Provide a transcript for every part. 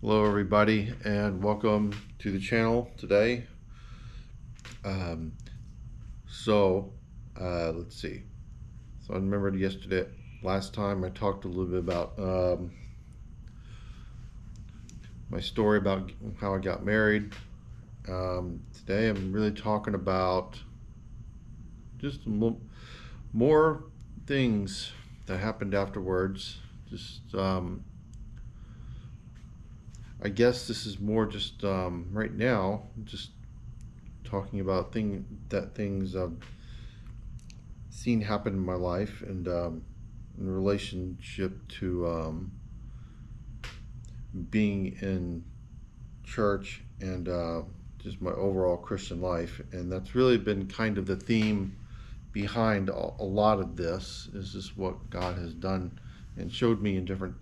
Hello everybody and welcome to the channel today. Um, let's see. So I remembered last time I talked a little bit about my story about how I got married. Today I'm really talking about just more things that happened afterwards. I guess this is more just right now, just talking about things I've seen happen in my life, and in relationship to being in church and just my overall Christian life. And that's really been kind of the theme behind a lot of this, is just what God has done and showed me in different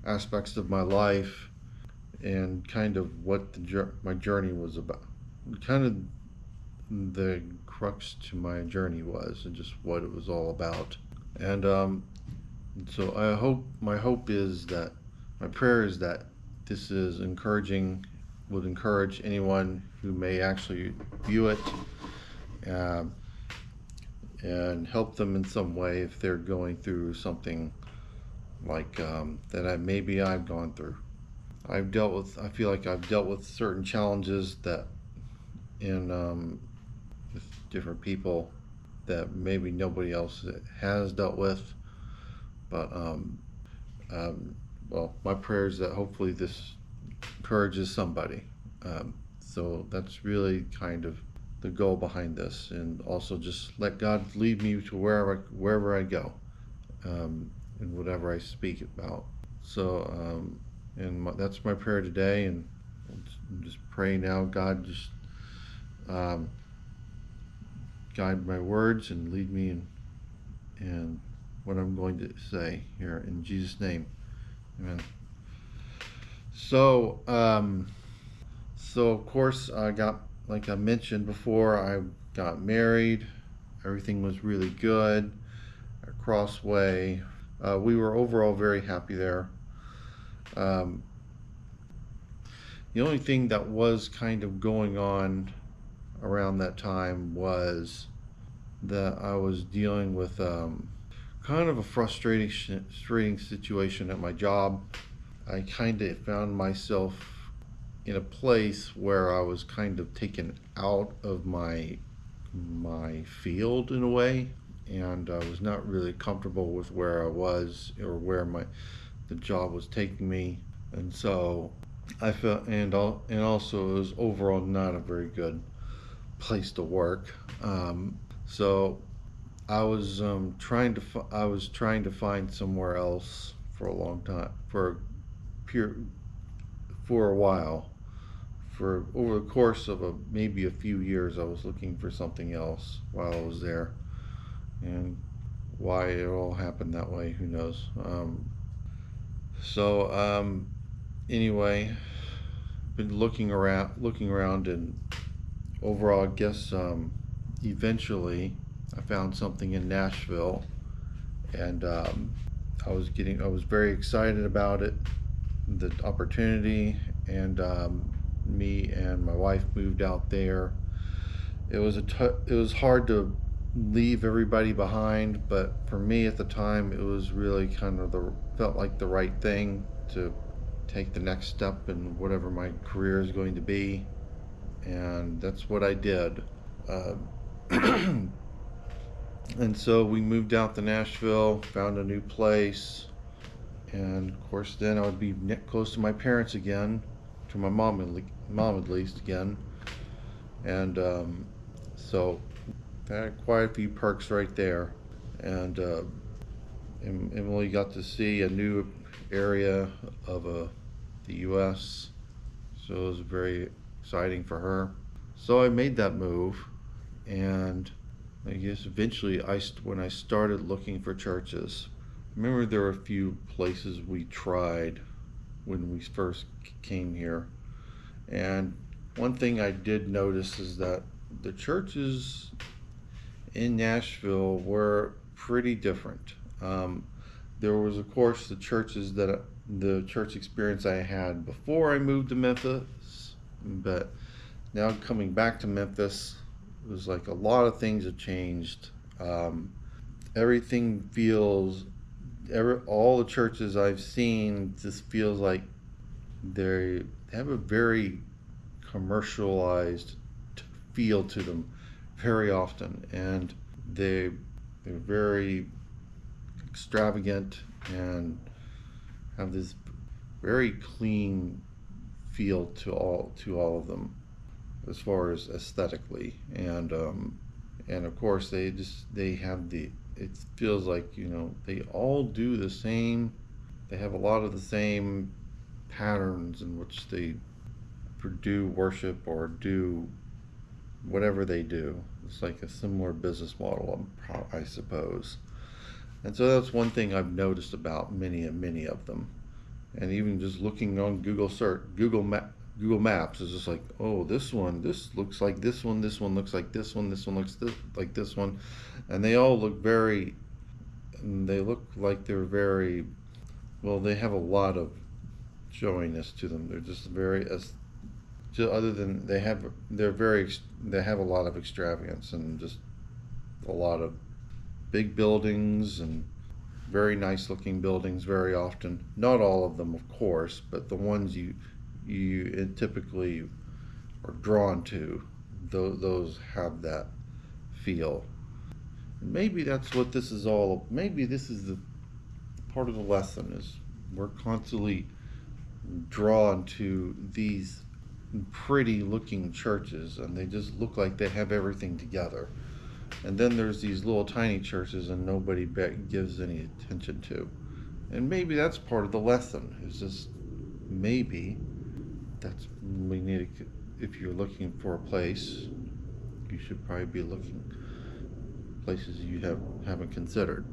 aspects of my life, and kind of what my journey was about, kind of the crux to my journey was, and just what it was all about. And so my hope is that, my prayer is that this is would encourage anyone who may actually view it, and help them in some way if they're going through something like that maybe I've gone through. I feel like I've dealt with certain challenges that with different people that maybe nobody else has dealt with. But well, my prayer is that hopefully this encourages somebody. So that's really kind of the goal behind this, and also just let God lead me to wherever I go, and whatever I speak about. So that's my prayer today, and I'm just pray now, God, just guide my words and lead me in what I'm going to say here, in Jesus' name, amen. So of course, like I mentioned before, I got married. Everything was really good at Crossway. We were overall very happy there. The only thing that was kind of going on around that time was that I was dealing with kind of a frustrating situation at my job. I kind of found myself in a place where I was kind of taken out of my field in a way, and I was not really comfortable with where I was, or where the job was taking me. And so I felt, and also it was overall not a very good place to work. So I was trying to find somewhere else for a long time, for a while. For over the course of maybe a few years, I was looking for something else while I was there, and why it all happened that way, who knows. Anyway, been looking around, and overall, I guess eventually I found something in Nashville, and I was very excited about it, the opportunity, and me and my wife moved out there. It was hard to leave everybody behind, but for me at the time, it was really kind of felt like the right thing to take the next step in whatever my career is going to be, and that's what I did. And so we moved out to Nashville, found a new place, and of course then I would be close to my parents again, to my mom at least again. And so that had quite a few perks right there. And Emily got to see a new area of the U.S., so it was very exciting for her. So I made that move, and I guess eventually, when I started looking for churches, I remember there were a few places we tried when we first came here. And one thing I did notice is that the churches in Nashville were pretty different. There was, of course, the churches that the church experience I had before I moved to Memphis, but now coming back to Memphis, it was like a lot of things have changed. Um, Everything feels, all the churches I've seen just feels like they have a very commercialized feel to them very often, and they're very extravagant and have this very clean feel to all of them as far as aesthetically, and of course they have the, it feels like, they all do the same, they have a lot of the same patterns in which they do worship or do whatever they do. It's like a similar business model, I suppose. And so that's one thing I've noticed about many and many of them. And even just looking on Google Maps is just like, oh, this looks like this one looks like this one, this one looks like this one, and they all look very, they look like they're very, well, they have a lot of showiness to them. They're just very, other than they have a lot of extravagance and just a lot of big buildings and very nice looking buildings very often. Not all of them, of course, but the ones you typically are drawn to, those have that feel. Maybe that's what this is all. Maybe this is the part of the lesson, is we're constantly drawn to these pretty looking churches, and they just look like they have everything together. And then there's these little tiny churches and nobody gives any attention to. And maybe that's part of the lesson. Is just maybe that's, we need to, if you're looking for a place, you should probably be looking places you haven't considered.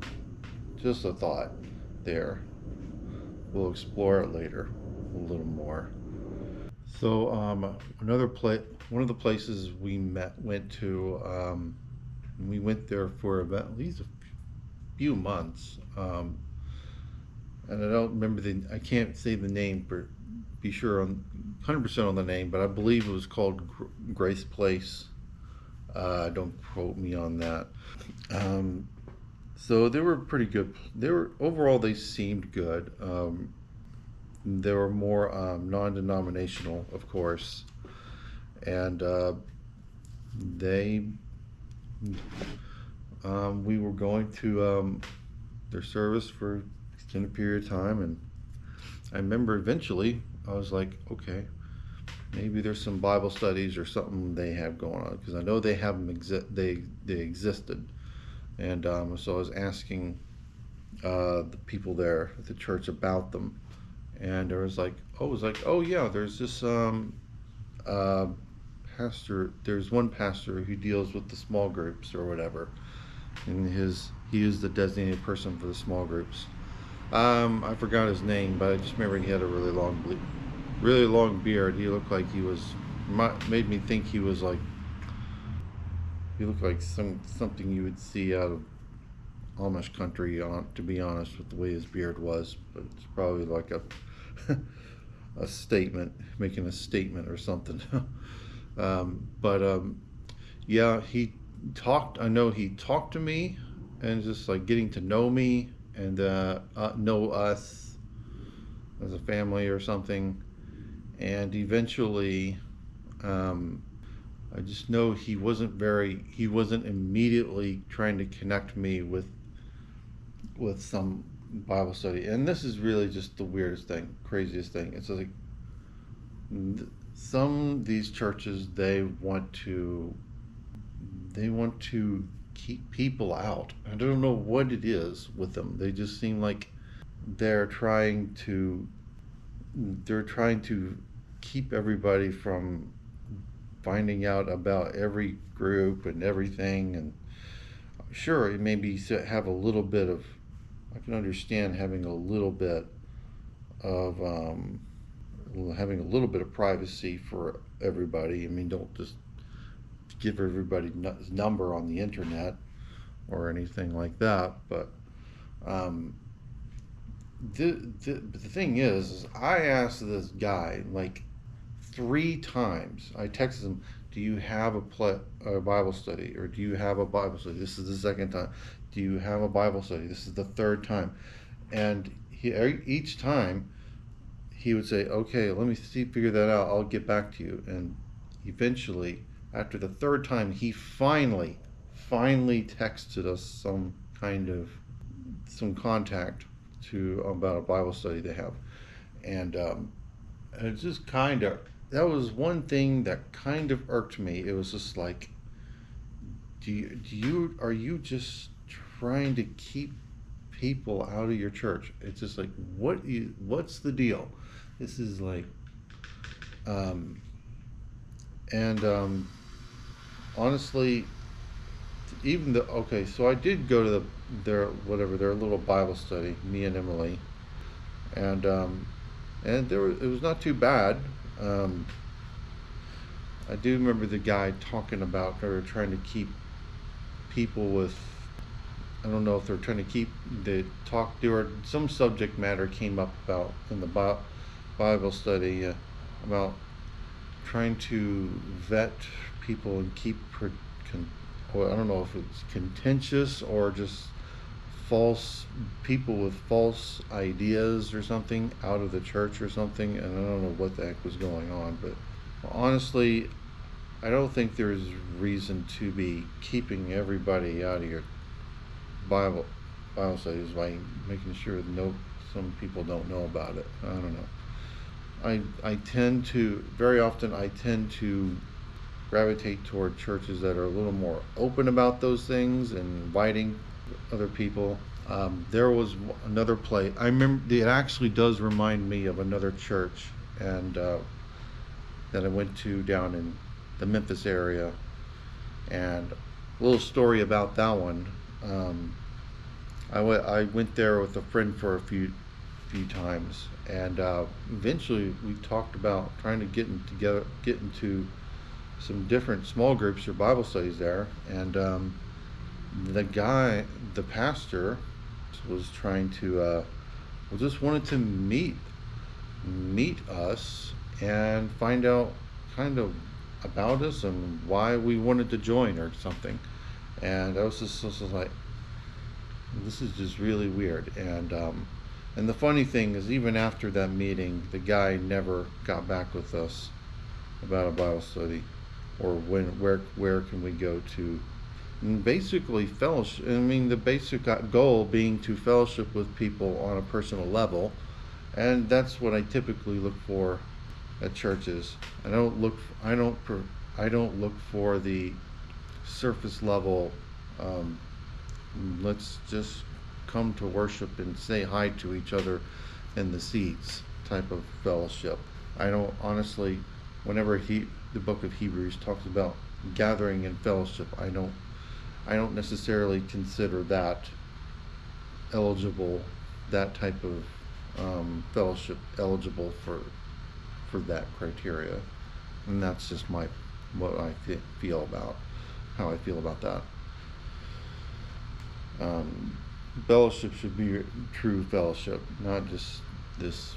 Just a thought there. We'll explore it later a little more. So one of the places went to, we went there for about at least a few months, and I don't remember I can't say the name for be sure on 100% on the name, but I believe it was called Grace Place. Don't quote me on that. Um, so they were pretty good. They seemed good. They were more non-denominational, of course, and they we were going to their service for an extended period of time, and I remember eventually I was like, okay, maybe there's some Bible studies or something they have going on, because I know they have them they existed, and so I was asking the people there at the church about them, and there was like, oh yeah, there's this uh, pastor. There's one pastor who deals with the small groups or whatever, and he is the designated person for the small groups. I forgot his name, but I just remember he had a really long beard. He looked like made me think he looked like something you would see out of Amish country. To be honest, with the way his beard was, but it's probably like a statement, making a statement or something. But yeah, he talked. I know he talked to me, and just like getting to know me and know us as a family or something. And eventually, I just know he wasn't immediately trying to connect me with some Bible study. And this is really just the weirdest thing, craziest thing. It's like some these churches, they want to keep people out. I don't know what it is with them. They just seem like they're trying to they're trying to keep everybody from finding out about every group and everything. And sure, it may be have a little bit of, I can understand having a little bit of having a little bit of privacy for everybody. I mean, don't just give everybody his number on the internet or anything like that. But um, the thing is I asked this guy like 3 times. I texted him, "Do you have a Bible study, or do you have a Bible study?" This is the second time. "Do you have a Bible study?" This is the third time, and each time he would say, "Okay, let me see, figure that out. I'll get back to you." And eventually, after the third time, he finally texted us some contact to about a Bible study they have, and it's just kind of that was one thing that kind of irked me. It was just like, are you just trying to keep people out of your church? It's just like, what's the deal? This is like, um, and honestly, even the okay. So I did go to their little Bible study, me and Emily, and it was not too bad. Um, I do remember the guy talking about they were trying to keep people with. I don't know if they're trying to keep the talk. There were some subject matter came up about in the Bible study about trying to vet people and keep well, I don't know if it's contentious or just false people with false ideas or something out of the church or something, and I don't know what the heck was going on, but honestly, I don't think there's reason to be keeping everybody out of your Bible Bible studies by making sure no some people don't know about it. I don't know. I tend to very often I tend to gravitate toward churches that are a little more open about those things and inviting other people. There was another place. I remember it actually does remind me of another church, and that I went to down in the Memphis area. And a little story about that one. Um, I went there with a friend for a few times, and eventually we talked about trying to get into some different small groups or Bible studies there. And the pastor, was trying to, just wanted to meet us and find out kind of about us and why we wanted to join or something. And I was just like, this is just really weird. And the funny thing is, even after that meeting, the guy never got back with us about a Bible study or where can we go to. And basically, fellowship. I mean, the basic goal being to fellowship with people on a personal level, and that's what I typically look for at churches. I don't look for the surface level. Um, let's just come to worship and say hi to each other in the seats type of fellowship. I don't honestly. Whenever the book of Hebrews talks about gathering and fellowship, I don't necessarily consider that eligible, that type of fellowship eligible for that criteria, and that's just what I feel about how I feel about that. Um, Fellowship should be true fellowship, not just this.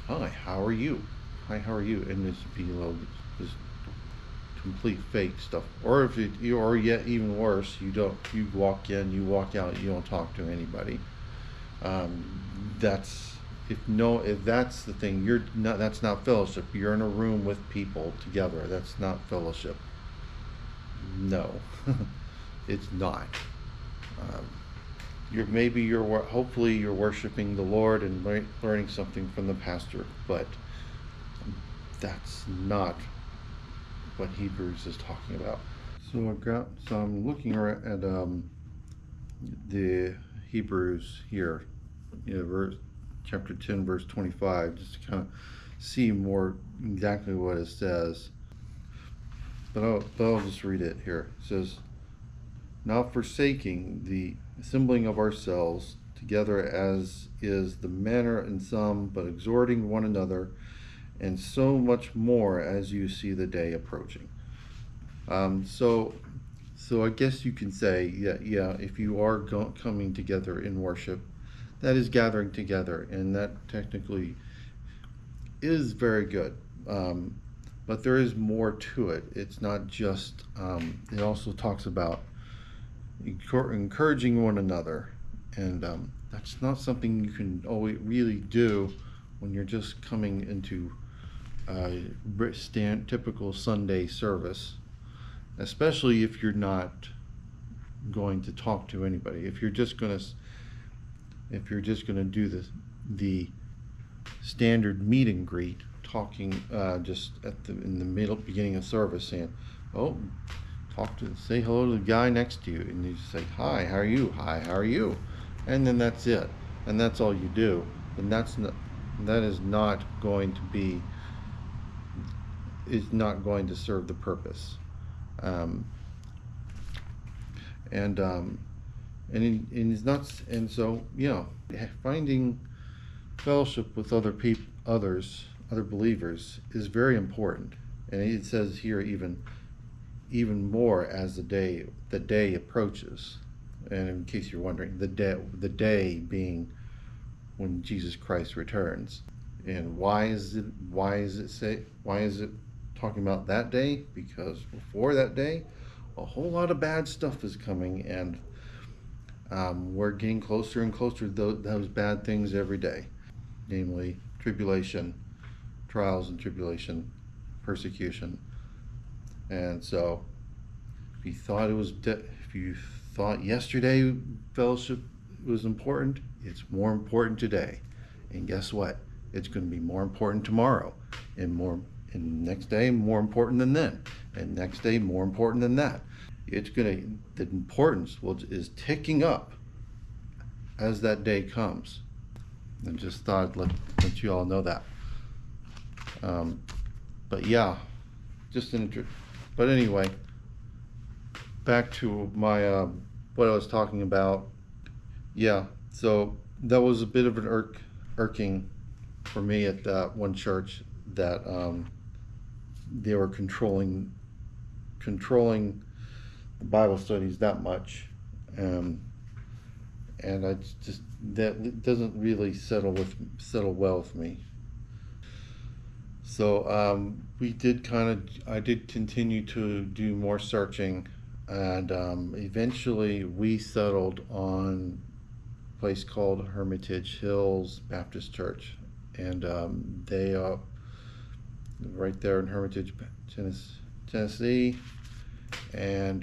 Hi, how are you? Hi, how are you? And just be this complete fake stuff. Or if or yet even worse, you walk in, you walk out, you don't talk to anybody. That's if that's the thing, you're not. That's not fellowship. You're in a room with people together. That's not fellowship. No, it's not. Um, hopefully you're worshiping the Lord and learning something from the pastor, but that's not what Hebrews is talking about. So I'm looking at the Hebrews here, chapter 10, verse 25, just to kind of see more exactly what it says. But I'll just read it here. It says, "Not forsaking the assembling of ourselves together as is the manner in some, but exhorting one another, and so much more as you see the day approaching." So I guess you can say, yeah, if you are coming together in worship, that is gathering together, and that technically is very good. Um, but there is more to it. It's not just. It also talks about encouraging one another, and that's not something you can always really do when you're just coming into typical Sunday service, especially if you're not going to talk to anybody. If you're just gonna do the standard meet and greet, talking just at the in the middle beginning of service, saying, "Oh, say hello to the guy next to you," and you just say, "Hi, how are you? Hi, how are you?" And then that's it, and that's all you do. And that is not going to be is not going to serve the purpose. Um, and and it's not and so finding fellowship with other believers is very important. And it says here even more as the day approaches. And in case you're wondering, the day being when Jesus Christ returns. And why is it talking about that day? Because before that day, a whole lot of bad stuff is coming, and we're getting closer and closer to those bad things every day, namely tribulation, trials and tribulation, persecution. And so, if you thought yesterday fellowship was important, it's more important today. And guess what? It's going to be more important tomorrow, and next day more important than then, and next day more important than that. The importance is ticking up as that day comes. And just thought I'd let you all know that. But yeah, but anyway, back to my what I was talking about. Yeah, so that was a bit of an irking for me at that one church, that they were controlling the Bible studies that much, and I just that doesn't really settle well with me. So I did continue to do more searching, and eventually we settled on a place called Hermitage Hills Baptist Church, and they are right there in Hermitage, Tennessee, and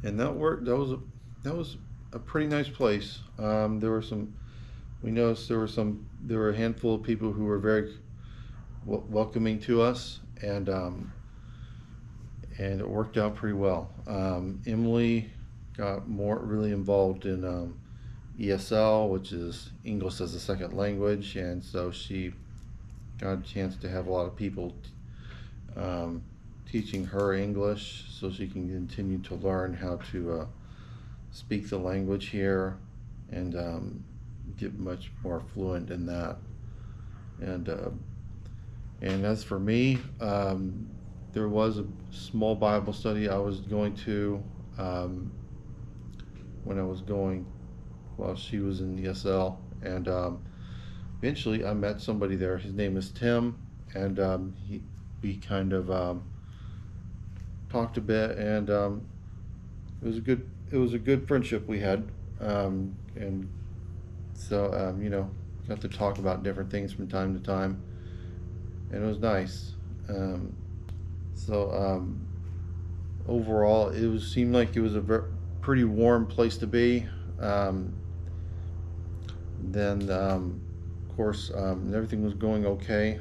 that worked. That was a pretty nice place. We noticed there were a handful of people who were very welcoming to us, and it worked out pretty well. Emily got really involved in ESL, which is English as a second language, and so she got a chance to have a lot of people teaching her English, so she can continue to learn how to speak the language here, and get much more fluent in that. And as for me, there was a small Bible study I was going to when I was going while she was in ESL, and eventually I met somebody there. His name is Tim, and we kind of talked a bit, and it was a good friendship we had, and so got to talk about different things from time to time, and it was nice. So overall, seemed like it was a pretty warm place to be. Then, of course, everything was going okay.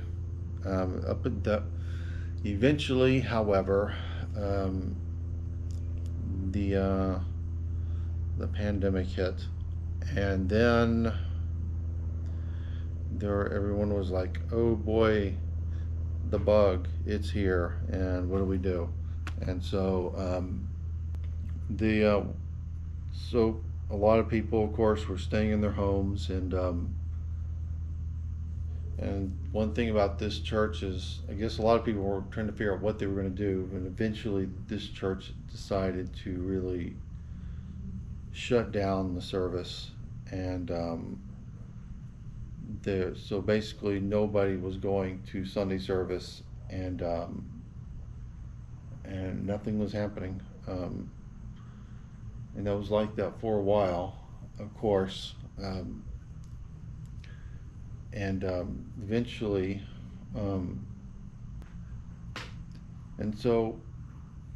Up at the Eventually, however, the pandemic hit, and then everyone was like, "Oh boy, the bug, it's here, and what do we do?" And so so a lot of people, of course, were staying in their homes, and one thing about this church is, I guess a lot of people were trying to figure out what they were going to do, and eventually this church decided to really shut down the service and so basically nobody was going to Sunday service, and nothing was happening. And that was like that for a while, of course. And eventually, um, and so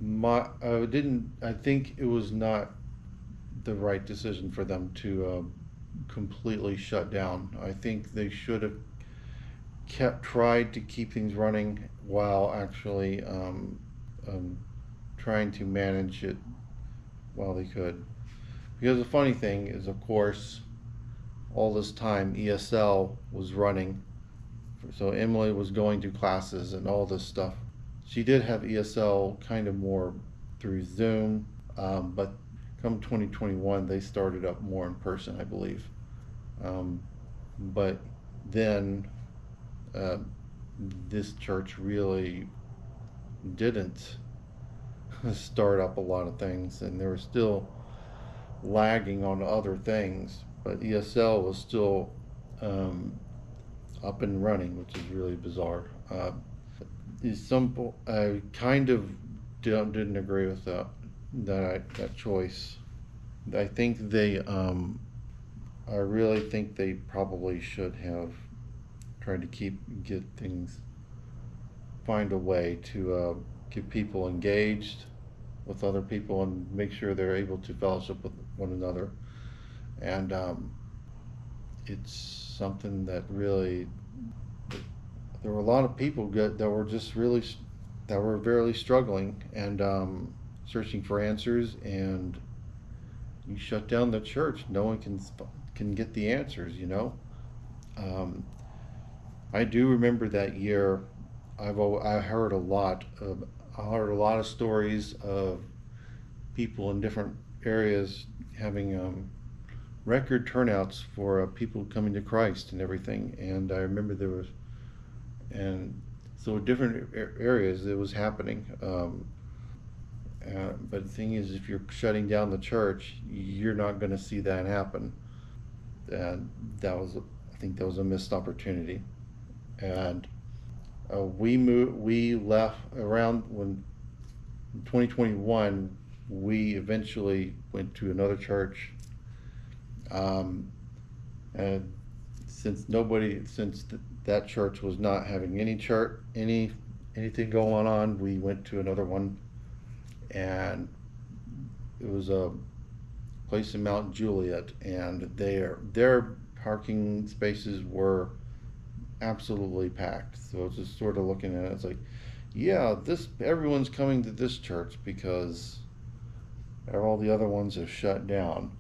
I didn't. I think it was not the right decision for them to completely shut down. I think they should have tried to keep things running while actually um, trying to manage it while they could. Because the funny thing is, of course, all this time ESL was running, so Emily was going to classes and all this stuff. She did have ESL kind of more through Zoom, but come 2021, they started up more in person, I believe. But then uh, this church really didn't start up a lot of things, and they were still lagging on other things. But ESL was still um, up and running, which is really bizarre. Is some I kind of didn't agree with that choice. I think I really think they probably should have tried to get things, find a way to get people engaged with other people and make sure they're able to fellowship with one another. And it's something that really, there were a lot of people that were just really, that were very struggling and searching for answers. And you shut down the church, no one can get the answers. Um, I do remember that year. I heard a lot of stories of people in different areas having record turnouts for people coming to Christ and everything. And I remember there was, and so different areas it was happening. But the thing is, if you're shutting down the church, you're not going to see that happen. And I think that was a missed opportunity. And we left around when in 2021. We eventually went to another church, um, and that church was not having anything going on, we went to another one, and it was a place in Mount Juliet, and their parking spaces were absolutely packed. So it's just sort of looking at it, it's like, yeah, this everyone's coming to this church because all the other ones have shut down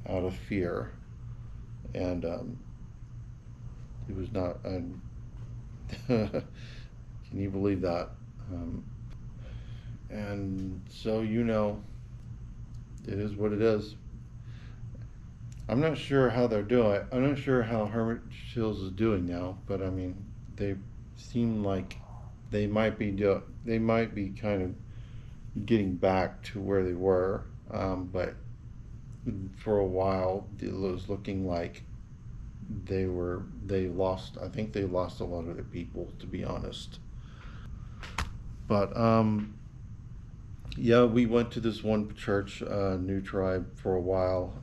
out of fear, and it was not. Can you believe that? Um, and so it is what it is. I'm not sure how they're doing. I'm not sure how Hermit Hills is doing now, but I mean, they seem like they might be kind of getting back to where they were, but for a while it was looking like they lost. I think they lost a lot of their people, to be honest. But yeah, we went to this one church, New Tribe, for a while.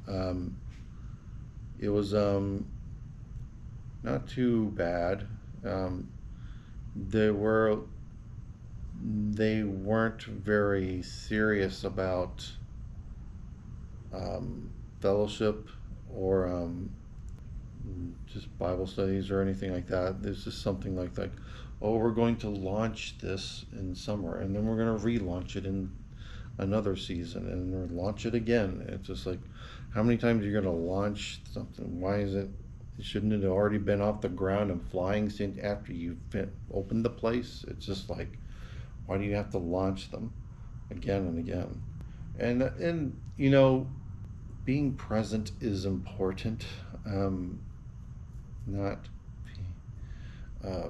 It was not too bad. Um, they were they weren't very serious about um, fellowship or just Bible studies or anything like that. There's just something like, oh, we're going to launch this in summer, and then we're going to relaunch it in another season, and then launch it again. It's just like, how many times are you going to launch something? Why is it? Shouldn't it have already been off the ground and flying since after you opened the place? It's just like, why do you have to launch them again and again? And being present is important. Not uh,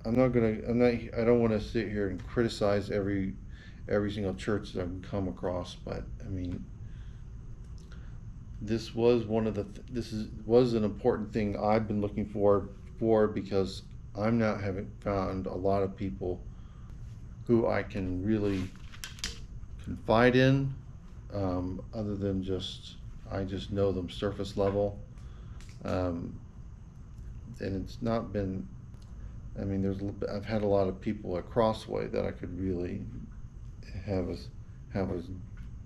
I don't want to sit here and criticize every single church that I can come across, but I mean, this was one of the was an important thing I've been looking for because I'm not having found a lot of people who I can really confide in, other than just I just know them surface level, um, and it's not been. I mean, I've had a lot of people at Crossway that I could really have a have a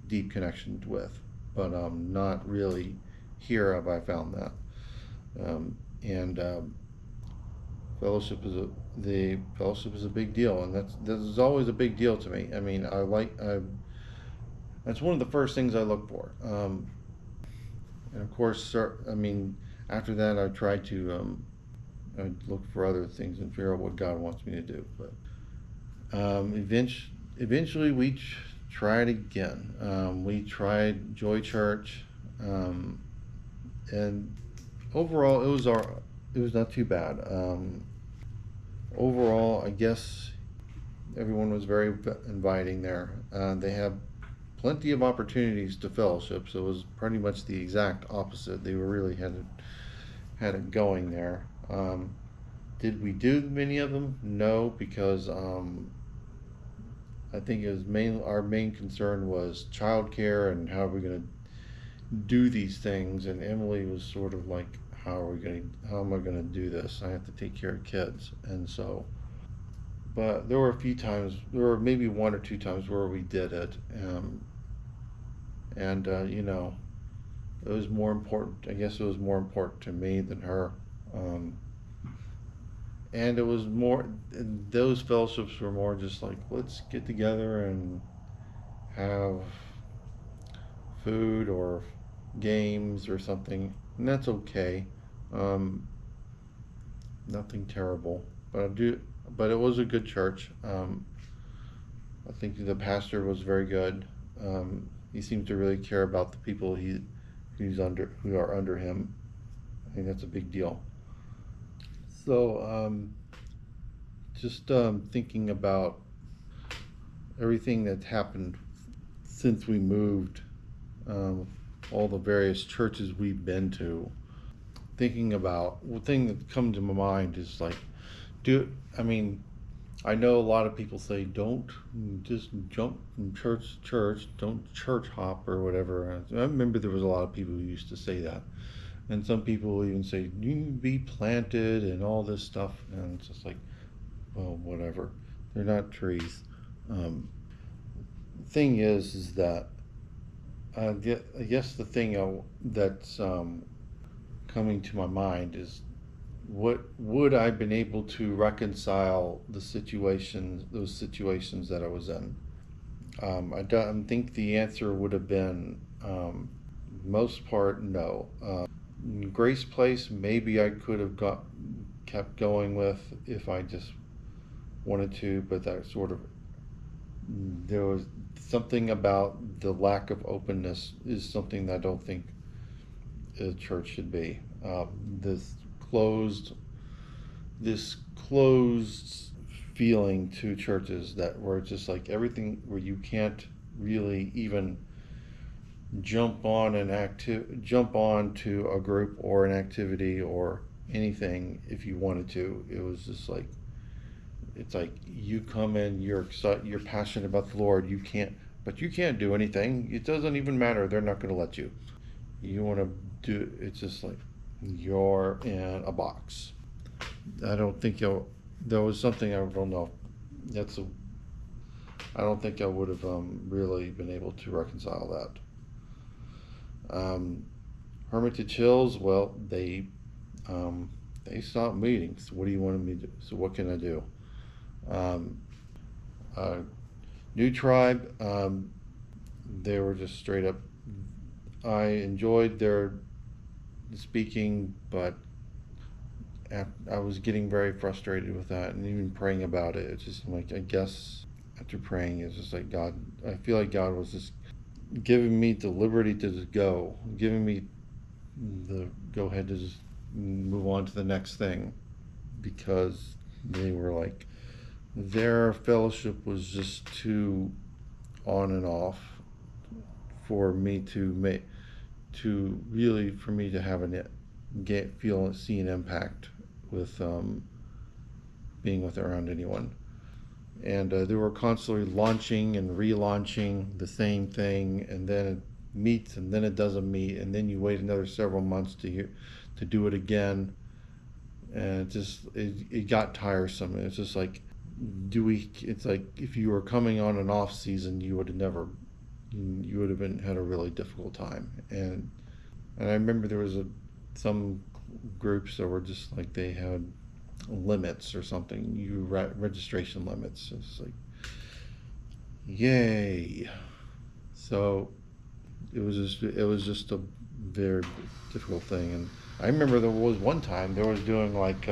deep connection with, but not really here have I found that. And fellowship is a the fellowship is a big deal, and this is always a big deal to me. I mean, that's one of the first things I look for. And of course, I mean, after that, I look for other things and figure out what God wants me to do. But eventually, tried again. We tried Joy Church, um, and overall, it was not too bad. Overall, I guess everyone was very inviting there. They have plenty of opportunities to fellowship, so it was pretty much the exact opposite. They were really had it going there. Did we do many of them? No, because I think it was our main concern was childcare and how are we going to do these things. And Emily was sort of like, how am I going to do this? I have to take care of kids, and so. But there were a few times, there were maybe one or two times where we did it, and it was more important. I guess it was more important to me than her. Um, and it was more, those fellowships were more just like, let's get together and have food or games or something, and that's okay. Um, Nothing terrible, but it was a good church. I think the pastor was very good. He seemed to really care about the people who are under him. I think that's a big deal. So, just thinking about everything that's happened since we moved, um, all the various churches we've been to. Thinking about one thing that comes to my mind is like, do I mean, I know a lot of people say don't just jump from church to church, don't church hop or whatever. I remember there was a lot of people who used to say that, and some people even say you need to be planted and all this stuff, and it's just like, well, whatever. They're not trees. Um, Thing is that I guess the thing that's coming to my mind is what would I been able to reconcile those situations that I was in. I don't think the answer would have been most part no. Grace Place maybe I could have kept going with if I just wanted to, but that sort of there was something about the lack of openness is something that I don't think a church should be. This closed, this closed feeling to churches that were just like everything where you can't really even jump on to a group or an activity or anything if you wanted to. It was just like it's like you come in, you're excited, you're passionate about the Lord. But you can't do anything. It doesn't even matter. They're not going to let you. You want to do. It's just like you're in a box. I don't think there was something I don't know. That's a. I don't think I would have really been able to reconcile that. Hermitage Hills, well, they stopped meeting. So what do you want me to do? So what can I do? Um, uh, New Tribe, they were just straight up. I enjoyed their speaking, but I was getting very frustrated with that, and even praying about it. It's just like I guess after praying, it's just like God. I feel like God was just giving me the liberty to just go, giving me the go ahead to just move on to the next thing, because they were like their fellowship was just too on and off for me to really for me to have see an impact with being with around anyone. And they were constantly launching and relaunching the same thing, and then it meets, and then it doesn't meet, and then you wait another several months to do it again, and it got tiresome. It's just like, do we? It's like if you were coming on an off season, you would have been had a really difficult time. And I remember there was some groups that were just like they had limits or something, registration limits. It's like, yay. So it was just a very difficult thing. And I remember there was one time there was doing like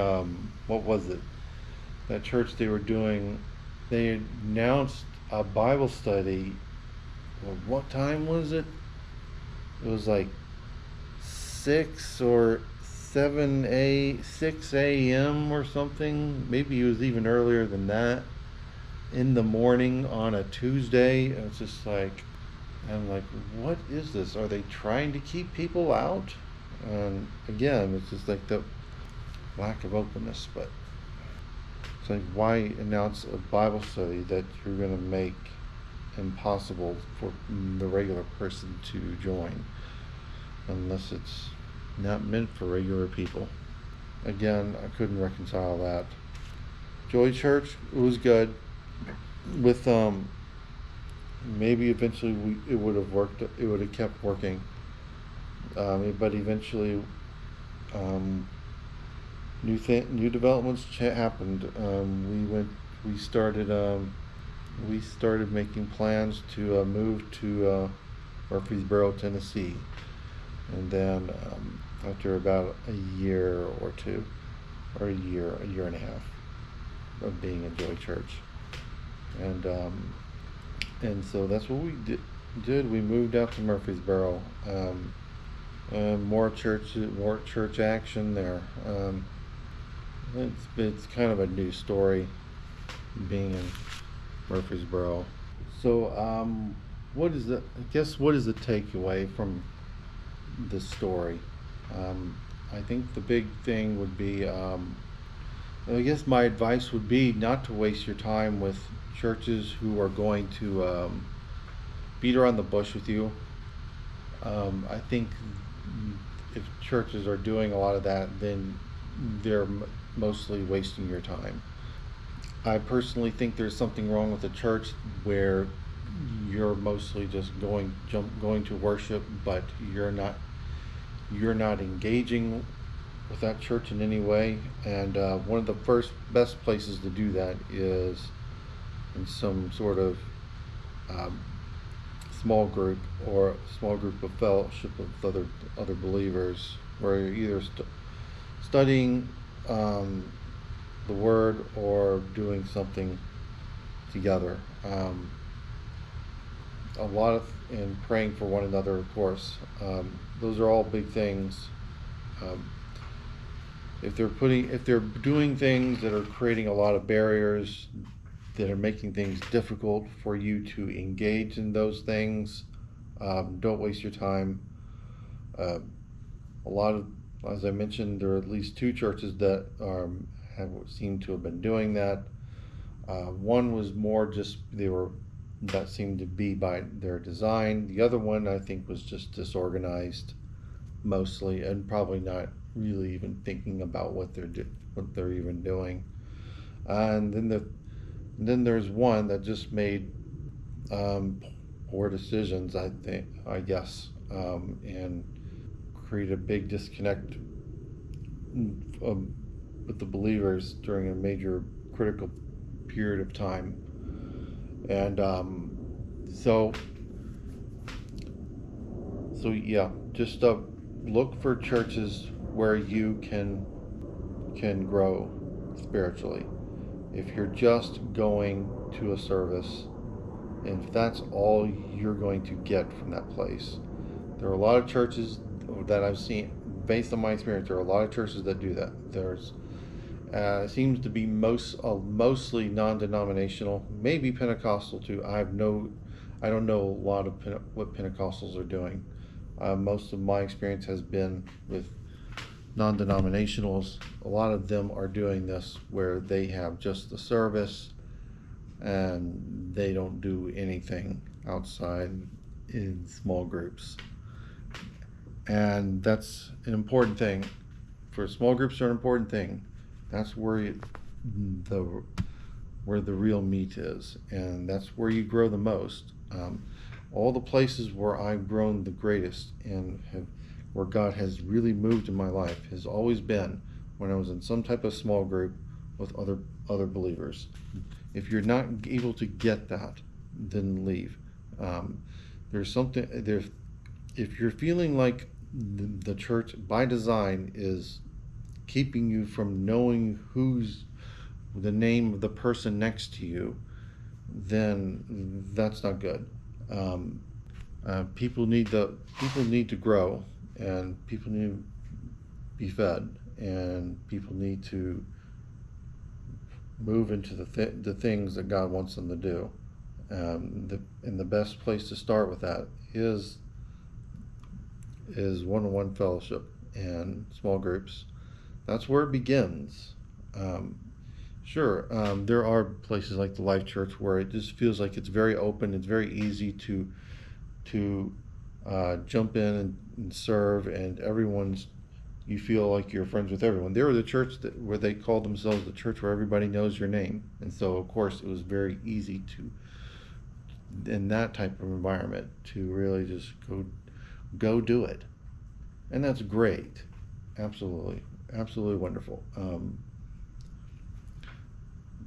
what was it, that church they were doing, they announced a Bible study. Well, what time was it? It was like 6 a.m. or something. Maybe it was even earlier than that, in the morning on a Tuesday. It's just like, I'm like, what is this? Are they trying to keep people out? And again, it's just like the lack of openness. But it's like, why announce a Bible study that you're going to make impossible for the regular person to join, unless it's not meant for regular people? Again, I couldn't reconcile that. Joy Church, it was good. With maybe eventually it would have worked. It would have kept working. But eventually, new developments happened. We started making plans to move to Murfreesboro, Tennessee, and then after about a year or two, or a year and a half of being a Joy Church, and so that's what we did. We moved out to Murfreesboro. More church action there. It's kind of a new story being in Murfreesboro. So, what is the? I guess what is the takeaway from this story? I think the big thing would be, I guess my advice would be not to waste your time with churches who are going to beat around the bush with you. I think if churches are doing a lot of that, then they're mostly wasting your time. I personally think there's something wrong with the church where you're mostly just going to worship, but you're not engaging with that church in any way. And one of the best places to do that is in some sort of small group, or small group of fellowship of other believers, where you're either studying the word or doing something together. A lot of and praying for one another, of course. Those are all big things. If they're doing things that are creating a lot of barriers, that are making things difficult for you to engage in those things, don't waste your time. A lot of, as I mentioned, there are at least two churches that seem to have been doing that. One was more just that seemed to be by their design. The other one, I think, was just disorganized mostly, and probably not really even thinking about what they're even doing. And then there's one that just made poor decisions, I guess, and create a big disconnect with the believers during a major critical period of time. And so yeah, just look for churches where you can grow spiritually. If you're just going to a service, and if that's all you're going to get from that place, there are a lot of churches that I've seen, based on my experience, there are a lot of churches that do that. There's seems to be mostly non-denominational, maybe Pentecostal too. I don't know a lot of what Pentecostals are doing, Most of my experience has been with non-denominationals. A lot of them are doing this where they have just the service and they don't do anything outside in small groups. And that's an important thing. For small groups are an important thing. That's the where the real meat is, and that's where you grow the most. All the places where I've grown the greatest and where God has really moved in my life has always been when I was in some type of small group with other believers. If you're not able to get that, then leave. There's something there. If you're feeling like the church by design is keeping you from knowing who's the name of the person next to you, then that's not good. Um, people need to grow, and people need to be fed, and people need to move into the things that God wants them to do. And the best place to start with that is one-on-one fellowship and small groups. That's where it begins. Sure, there are places like the Life Church where it just feels like it's very open. It's very easy to jump in and serve, and you feel like you're friends with everyone. They were the church where they called themselves the church where everybody knows your name, and so of course it was very easy in that type of environment, to really just go do it, and that's great. Absolutely wonderful.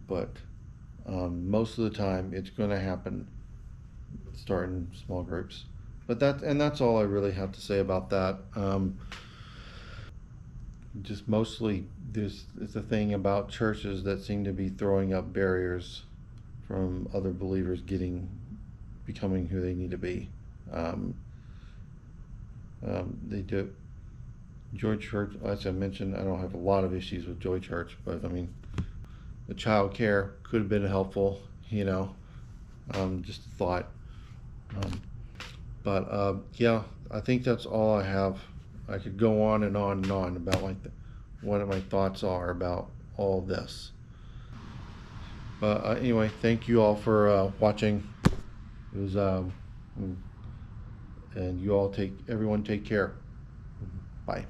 But most of the time it's going to happen starting small groups. But that's all I really have to say about that. Just mostly it's a thing about churches that seem to be throwing up barriers from other believers becoming who they need to be. They do. Joy Church, as I mentioned, I don't have a lot of issues with Joy Church, but I mean, the child care could have been helpful, just a thought. But yeah, I think that's all I have. I could go on and on and on about what my thoughts are about all this. But anyway, thank you all for watching. It was and everyone take care. Bye.